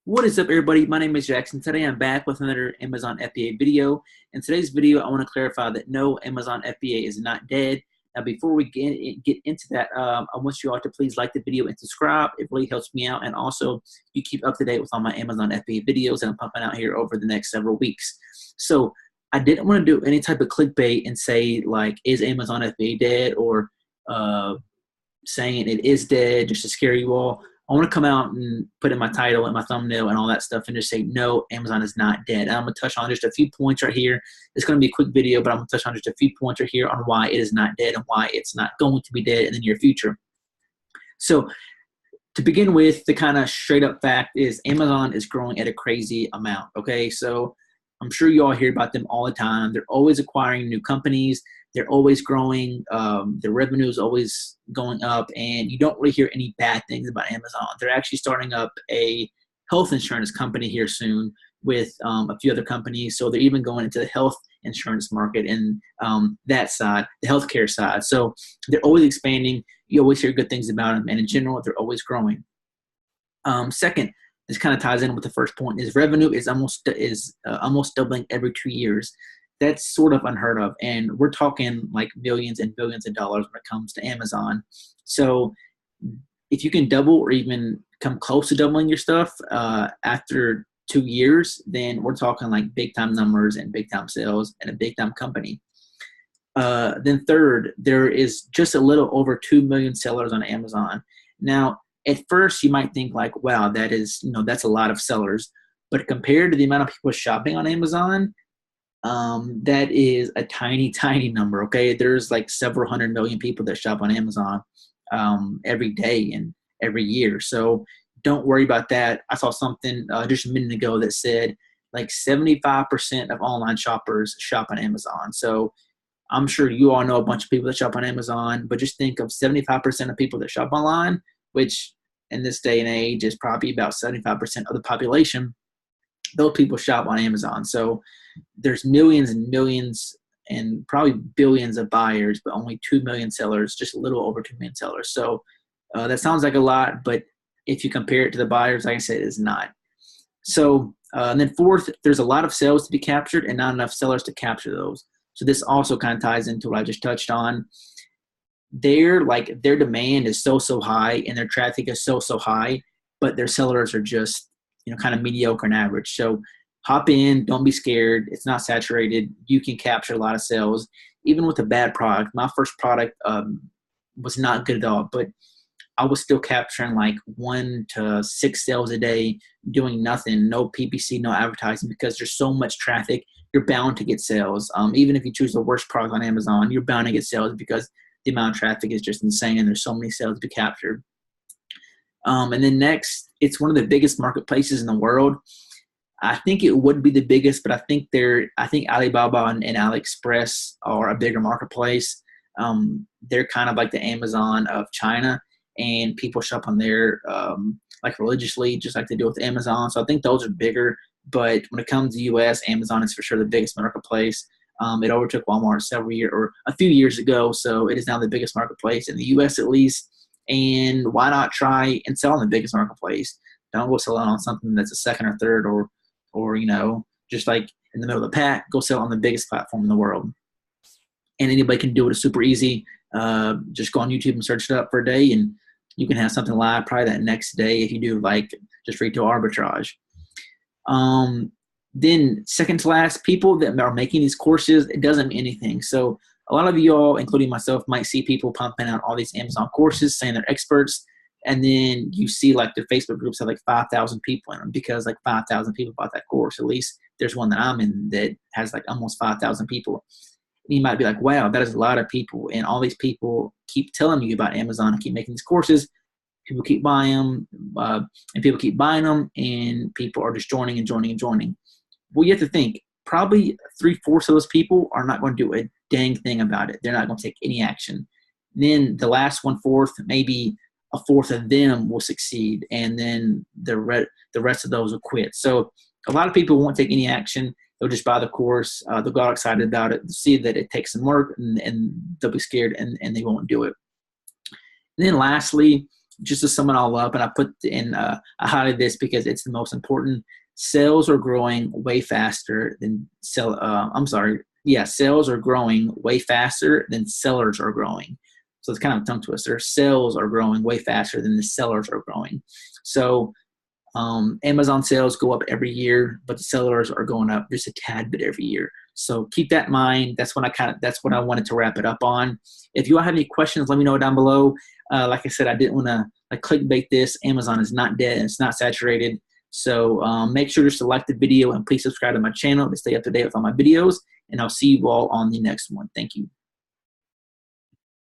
What is up, everybody? My name is Jackson. Today I'm back with another Amazon FBA video. In today's video, I want to clarify that no, Amazon FBA is not dead. Now, before we get into that, I want you all to please like the video and subscribe. It really helps me out. And also, you keep up to date with all my Amazon FBA videos that I'm pumping out here over the next several weeks. So I didn't want to do any type of clickbait and say, like, is Amazon FBA dead, or saying it is dead just to scare you all. I want to come out and put in my title and my thumbnail and all that stuff and just say, no, Amazon is not dead. And I'm going to touch on just a few points right here. It's going to be a quick video, but I'm going to touch on just a few points right here on why it is not dead and why it's not going to be dead in the near future. So to begin with, the kind of straight up fact is Amazon is growing at a crazy amount, okay? So I'm sure you all hear about them all the time. They're always acquiring new companies. They're always growing. Their revenue is always going up, and you don't really hear any bad things about Amazon. They're actually starting up a health insurance company here soon with a few other companies. So they're even going into the health insurance market and that side, the healthcare side. So they're always expanding. You always hear good things about them, and in general, they're always growing. Second, this kind of ties in with the first point, is revenue is almost doubling every 2 years. That's sort of unheard of, and we're talking like millions and billions of dollars when it comes to Amazon. So if you can double or even come close to doubling your stuff after 2 years, then we're talking like big time numbers and big time sales and a big time company. Then third, there is just a little over 2 million sellers on Amazon. Now, at first you might think like, wow, that is, that's a lot of sellers. But compared to the amount of people shopping on Amazon, that is a tiny, tiny number, okay? There's like several 100 million people that shop on Amazon every day and every year. So don't worry about that. I saw something just a minute ago that said like 75% of online shoppers shop on Amazon. So I'm sure you all know a bunch of people that shop on Amazon, but just think of 75% of people that shop online, which in this day and age is probably about 75% of the population. Those people shop on Amazon. So there's millions and millions and probably billions of buyers, but only 2 million sellers, just a little over 2 million sellers. So that sounds like a lot, but if you compare it to the buyers, like I said, it's not. So and then fourth, there's a lot of sales to be captured and not enough sellers to capture those. So this also kind of ties into what I just touched on. Their demand is so high and their traffic is so high, but their sellers are just kind of mediocre and average. So hop in, don't be scared. It's not saturated. You can capture a lot of sales, even with a bad product. My first product was not good at all, but I was still capturing like 1 to 6 sales a day, doing nothing, no PPC, no advertising, because there's so much traffic. You're bound to get sales. Even if you choose the worst product on Amazon, you're bound to get sales because the amount of traffic is just insane and there's so many sales to be captured. And then next, it's one of the biggest marketplaces in the world. I think it would be the biggest, but I think Alibaba and AliExpress are a bigger marketplace. They're kind of like the Amazon of China, and people shop on there like religiously, just like they do with Amazon. So I think those are bigger. But when it comes to U.S., Amazon is for sure the biggest marketplace. It overtook Walmart a few years ago, so it is now the biggest marketplace in the U.S. at least. And why not try and sell on the biggest marketplace? Don't go sell on something that's a second or third or just like in the middle of the pack. Go sell on the biggest platform in the world. And anybody can do it. It's super easy. Just go on YouTube and search it up for a day, and you can have something live probably that next day if you do like just retail arbitrage. Then second to last, people that are making these courses, it doesn't mean anything. So a lot of you all, including myself, might see people pumping out all these Amazon courses saying they're experts, and then you see like their Facebook groups have like 5,000 people in them because like 5,000 people bought that course. At least there's one that I'm in that has like almost 5,000 people. And you might be like, wow, that is a lot of people. And all these people keep telling you about Amazon and keep making these courses. People keep buying them, and people keep buying them, and people are just joining and joining and joining. Well, you have to think, probably 3/4 of those people are not going to do a dang thing about it. They're not going to take any action. Then the last 1/4, maybe a fourth of them will succeed, and then the rest of those will quit. So a lot of people won't take any action. They'll just buy the course. They'll get excited about it, see that it takes some work, and they'll be scared, and they won't do it. And then lastly, just to sum it all up, and I put in I highlighted this because it's the most important. Sales are growing way faster than sales are growing way faster than sellers are growing. So it's kind of a tongue twister. Sales are growing way faster than the sellers are growing. So Amazon sales go up every year, but the sellers are going up just a tad bit every year. So keep that in mind. That's what I wanted to wrap it up on. If you all have any questions, let me know down below. Like I said, I didn't want to clickbait this. Amazon is not dead. It's not saturated. So make sure to select the video and please subscribe to my channel to stay up to date with all my videos. And I'll see you all on the next one. Thank you.